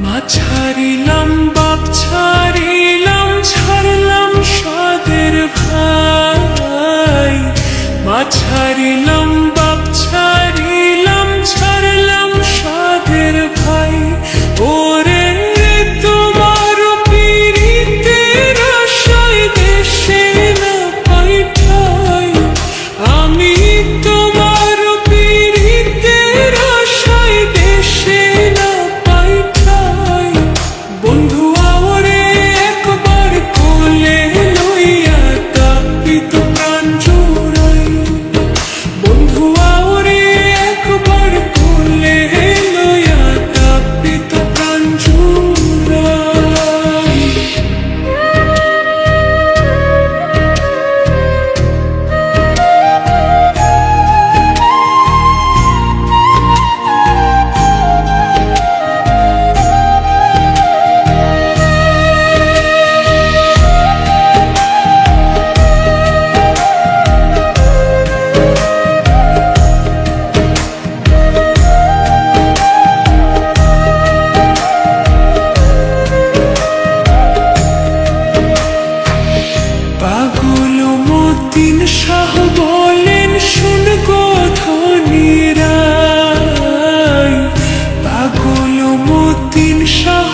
মা ছাড়িলাম বাপ ছাড়িলাম ছাড়লাম সাদের ভাই। মা ছাড়িলাম বাপ ছাড়িলাম ছাড়লাম সাদের ভাই। ওরে তোমার পীড়িতের আশায় দেশে না পাই ঠাই। আমি তোমার পীড়িতের আশায় দেশে না পাই ঠাই। বন্ধু আওরে একবার কোলে লইয়া তাপিত প্রাণ জুড়াই। বন্ধু আওরে একবার কোলে লইয়া তাপিত প্রাণ জুড়াই। পাগল মতিন শাহ বলেন শুন গো ধনীরাই। পাগল মতিন শাহ